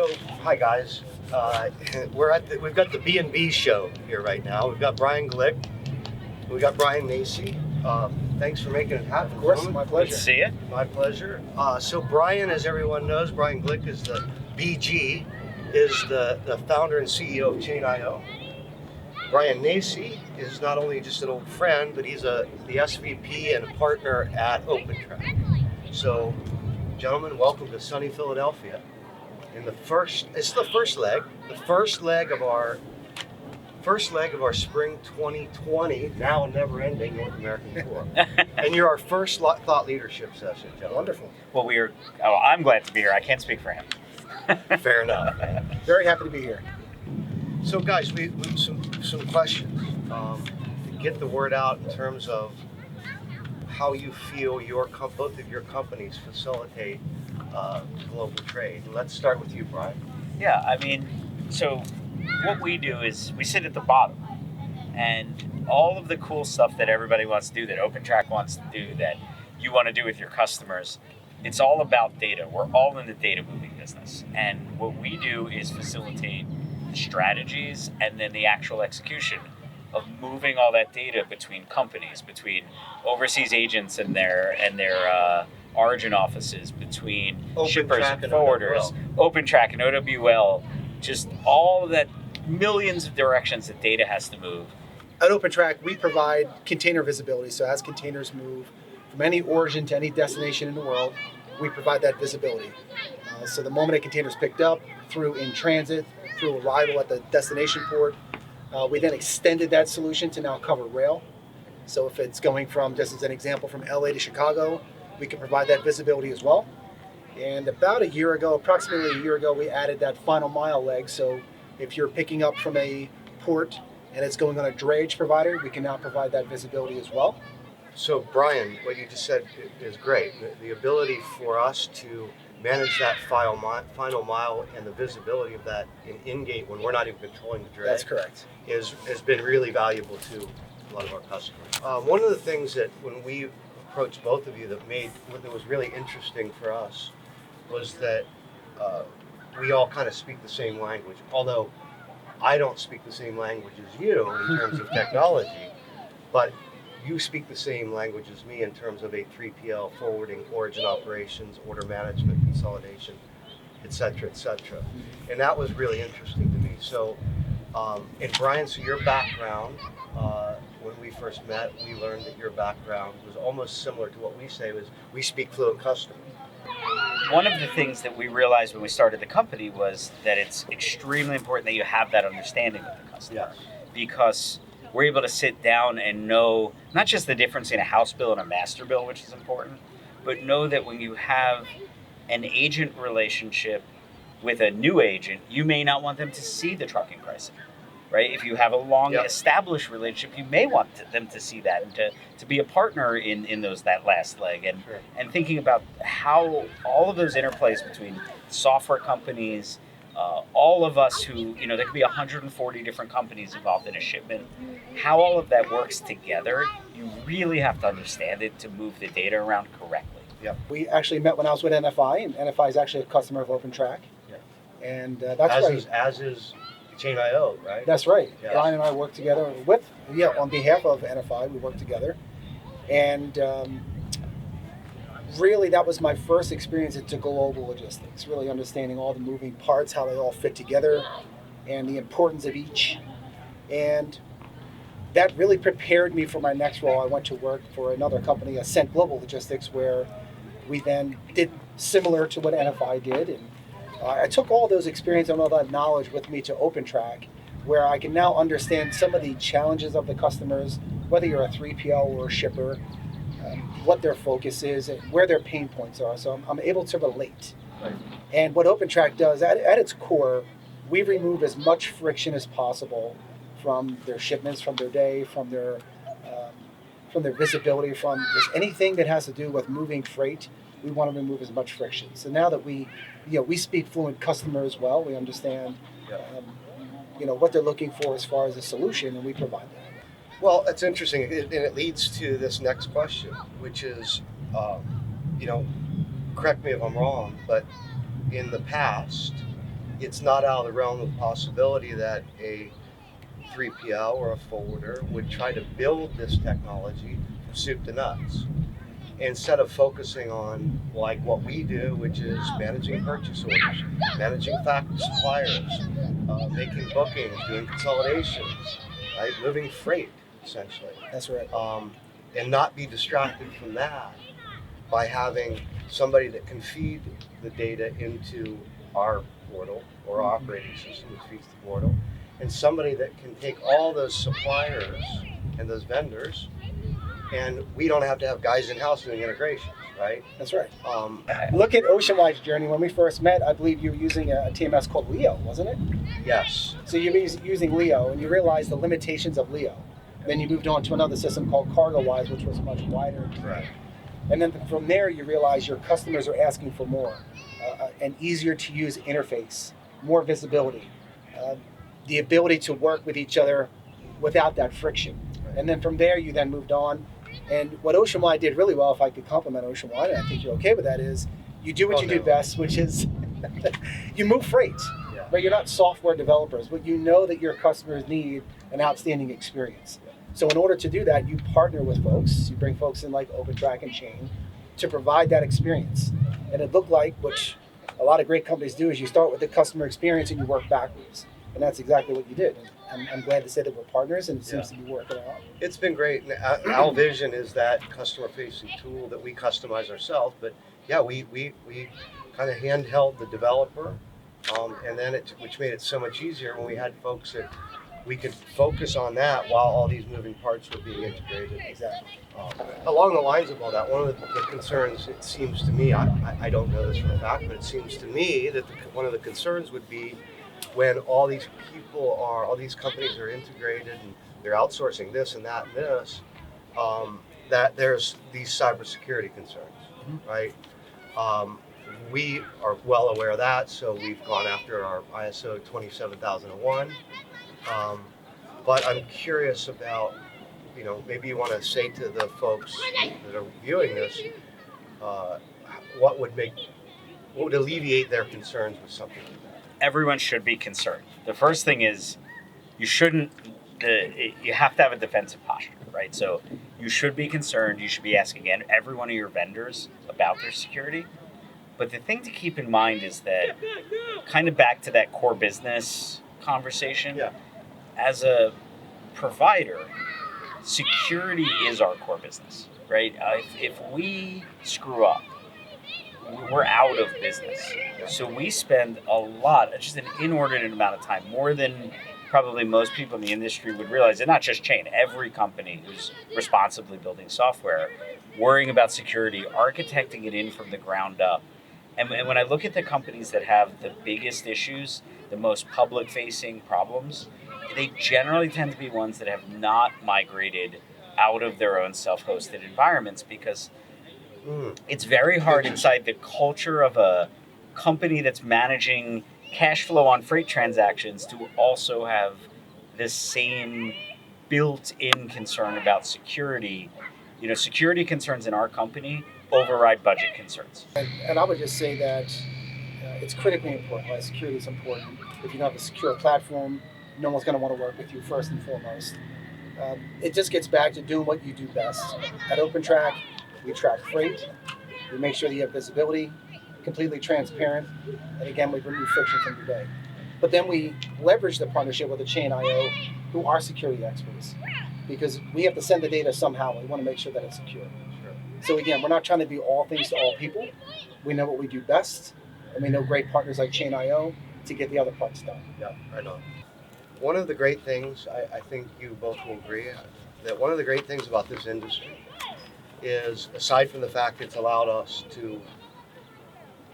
So, hi guys. We've got the B&B show here right now. We've got Brian Glick. We've got Brian Nacci. Thanks for making it happen. Of course, my pleasure. Good to see you. My pleasure. So Brian, as everyone knows, Brian Glick is the BG, is the founder and CEO of Chain.io. Brian Nacci is not only just an old friend, but he's the SVP and a partner at OpenTrack. So, gentlemen, welcome to sunny Philadelphia. And it's the first leg of our spring 2020, now never-ending North American tour. And you're our first thought leadership session, gentlemen. Wonderful. Well, I'm glad to be here. I can't speak for him. Fair enough. Very happy to be here. So, guys, we some questions to get the word out in terms of how you feel both of your companies facilitate global trade. Let's start with you, Brian. Yeah, I mean, so what we do is we sit at the bottom, and all of the cool stuff that everybody wants to do, that OpenTrack wants to do, that you want to do with your customers, it's all about data. We're all in the data moving business, and what we do is facilitate the strategies and then the actual execution of moving all that data between companies, between overseas agents and their origin offices, between shippers and forwarders, OpenTrack and OWL, just all of that, millions of directions that data has to move. At OpenTrack, we provide container visibility. So as containers move from any origin to any destination in the world, we provide that visibility. So the moment a container is picked up, through in transit, through arrival at the destination port, we then extended that solution to now cover rail. So if it's going from, just as an example, from LA to Chicago, we can provide that visibility as well. And about approximately a year ago, we added that final mile leg. So if you're picking up from a port and it's going on a drayage provider, we can now provide that visibility as well. So, Brian, what you just said is great. The ability for us to manage that final mile and the visibility of that in-gate when we're not even controlling the drayage. That's correct. Has been really valuable to a lot of our customers. One of the things that when we approached both of you that was really interesting for us was that we all kind of speak the same language. Although I don't speak the same language as you in terms of technology, but you speak the same language as me in terms of a 3PL, forwarding, origin operations, order management, consolidation, et cetera, et cetera. And that was really interesting to me. So, and Brian, so your background, when we first met, we learned that your background was almost similar to what we say was we speak fluent customer. One of the things that we realized when we started the company was that it's extremely important that you have that understanding of the customer. Yes. Because we're able to sit down and know not just the difference in a house bill and a master bill, which is important, but know that when you have an agent relationship with a new agent, you may not want them to see the trucking pricing, right? If you have a long established relationship, you may want them to see that and to be a partner in that last leg. And Sure. And thinking about how all of those interplays between software companies, all of us who, there could be 140 different companies involved in a shipment, how all of that works together, you really have to understand it to move the data around correctly. Yep. We actually met when I was with NFI, and NFI is actually a customer of OpenTrack. Yeah. And that's as is Chain.io, right? That's right. Yes. Brian and I work together on behalf of NFI, we work together. And really, that was my first experience into global logistics, really understanding all the moving parts, how they all fit together, and the importance of each. And that really prepared me for my next role. I went to work for another company, Ascent Global Logistics, where we then did similar to what NFI did. And I took all those experience and all that knowledge with me to OpenTrack, where I can now understand some of the challenges of the customers, whether you're a 3PL or a shipper, what their focus is, and where their pain points are. So I'm able to relate. Right. And what OpenTrack does, at its core, we remove as much friction as possible from their shipments, from their day, from their visibility, from just anything that has to do with moving freight. We want to remove as much friction. So now that we speak fluent customer as well, we understand, what they're looking for as far as a solution, and we provide that. Well, it's interesting, and it leads to this next question, which is, correct me if I'm wrong, but in the past, it's not out of the realm of possibility that a 3PL or a forwarder would try to build this technology from soup to nuts, instead of focusing on like what we do, which is managing purchase orders, managing suppliers, making bookings, doing consolidations, right, moving freight, essentially. That's right. And not be distracted from that by having somebody that can feed the data into our portal or operating system that feeds the portal, and somebody that can take all those suppliers and those vendors, and we don't have to have guys in-house doing integrations, right? That's right. Look at Oceanwide's journey. When we first met, I believe you were using a TMS called Leo, wasn't it? Yes. So you were using Leo, and you realized the limitations of Leo. Then you moved on to another system called CargoWise, which was much wider. Right. And then from there, you realize your customers are asking for more, an easier to use interface, more visibility, the ability to work with each other without that friction. Right. And then from there, you then moved on. And what Oceanwide did really well, if I could compliment Oceanwide, and I think you're okay with that, is you do what you do best, which is you move freight. Yeah. Right? You're not software developers, but you know that your customers need an outstanding experience. So in order to do that, you partner with folks. You bring folks in like OpenTrack and Chain to provide that experience. And it looked like, which a lot of great companies do, is you start with the customer experience and you work backwards. And that's exactly what you did. And I'm glad to say that we're partners, and it seems to be working out. It's been great. And our vision is that customer-facing tool that we customize ourselves. But yeah, we kind of handheld the developer, and then which made it so much easier when we had folks that we could focus on that while all these moving parts were being integrated. Exactly. Along the lines of all that, one of the concerns, it seems to me, I don't know this for a fact, but it seems to me that one of the concerns would be when all these companies are integrated and they're outsourcing this and that and this, that there's these cybersecurity concerns, right? We are well aware of that, so we've gone after our ISO 27001. But I'm curious about, maybe you want to say to the folks that are viewing this, what would alleviate their concerns with something like that? Everyone should be concerned. The first thing is you have to have a defensive posture, right? So you should be concerned. You should be asking every one of your vendors about their security. But the thing to keep in mind is that, kind of back to that core business conversation, as a provider, security is our core business, right? If we screw up, we're out of business. So we spend a lot, just an inordinate amount of time, more than probably most people in the industry would realize, and not just Chain, every company who's responsibly building software, worrying about security, architecting it in from the ground up. And when I look at the companies that have the biggest issues, the most public-facing problems, they generally tend to be ones that have not migrated out of their own self-hosted environments, because it's very hard inside the culture of a company that's managing cash flow on freight transactions to also have this same built-in concern about security. Security concerns in our company override budget concerns. And I would just say that it's critically important. Right? Security is important. If you don't have a secure platform, no one's going to want to work with you first and foremost. It just gets back to doing what you do best. At OpenTrack, we track freight. We make sure that you have visibility, completely transparent, and again, we remove friction from your day. But then we leverage the partnership with the Chain.io, who are security experts, because we have to send the data somehow. We want to make sure that it's secure. So again, we're not trying to be all things to all people. We know what we do best, and we know great partners like Chain.io to get the other parts done. Yeah, right on. One of the great things, I think you both will agree, that one of the great things about this industry is, aside from the fact it's allowed us to,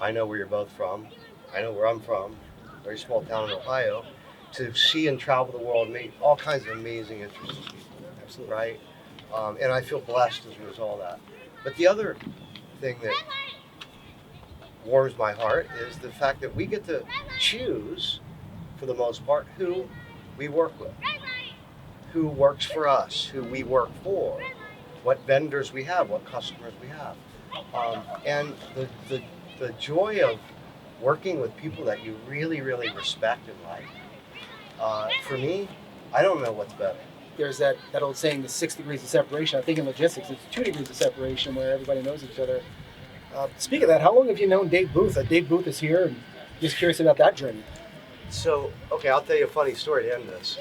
I know where you're both from, I know where I'm from, a very small town in Ohio, to see and travel the world and meet all kinds of amazing, interesting people. Absolutely. Right? And I feel blessed as a result of that. But the other thing that warms my heart is the fact that we get to choose, for the most part, who we work with, who works for us, who we work for, what vendors we have, what customers we have. And the joy of working with people that you really, really respect and like. For me, I don't know what's better. There's that old saying, the 6 degrees of separation. I think in logistics, it's 2 degrees of separation where everybody knows each other. Speaking of that, how long have you known Dave Booth? Dave Booth is here, and just curious about that journey. So, okay, I'll tell you a funny story to end this.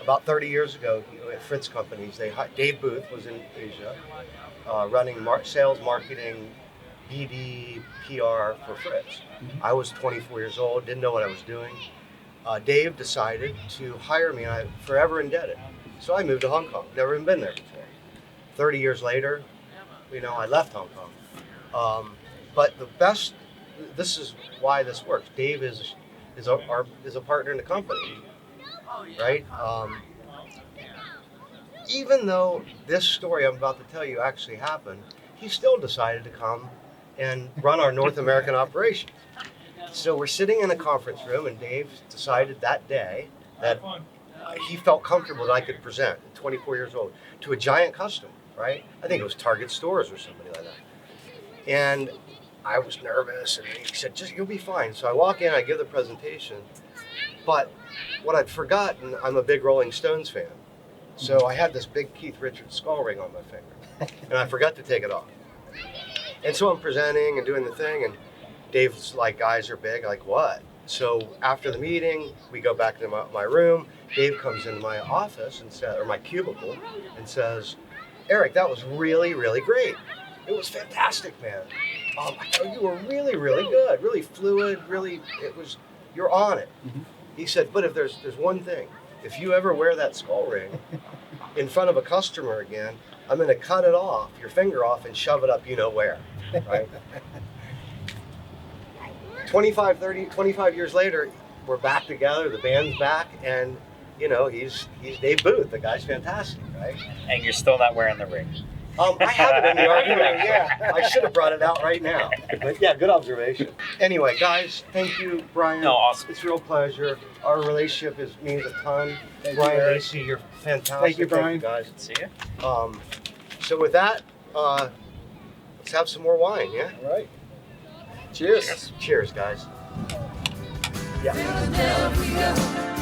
About 30 years ago, at Fritz Companies, Dave Booth was in Asia running sales, marketing, BD, PR for Fritz. Mm-hmm. I was 24 years old, didn't know what I was doing. Dave decided to hire me, and I'm forever indebted. So I moved to Hong Kong, never even been there before. 30 years later, I left Hong Kong. But this is why this works. Dave is a partner in the company, right? Even though this story I'm about to tell you actually happened, he still decided to come and run our North American operation. So we're sitting in a conference room, and Dave decided that day that he felt comfortable that I could present at 24 years old to a giant customer, right? I think it was Target Stores or somebody like that. And I was nervous, and he said, you'll be fine. So I walk in, I give the presentation, but what I'd forgotten, I'm a big Rolling Stones fan. So I had this big Keith Richards skull ring on my finger, and I forgot to take it off. And so I'm presenting and doing the thing, and Dave's like, eyes are big, like, what? So after the meeting, we go back to my room. Dave comes into my office or my cubicle, and says, Eric, that was really, really great. It was fantastic, man. I thought you were really, really good, really fluid, you're on it. Mm-hmm. He said, but if there's one thing, if you ever wear that skull ring in front of a customer again, I'm going to cut it off, your finger off, and shove it up you know where, right? 25 years later, we're back together, the band's back, and he's Dave Booth, the guy's fantastic, right? And you're still not wearing the ring. I have it in the argument, yeah. I should have brought it out right now. But yeah, good observation. Anyway, guys, thank you, Brian. No, awesome. It's a real pleasure. Our relationship means a ton. Thank Brian you, Nacci, you're fantastic. Thank you, Brian. Guys. See you. So with that, let's have some more wine, yeah? All right. Cheers. Cheers, guys. Yeah.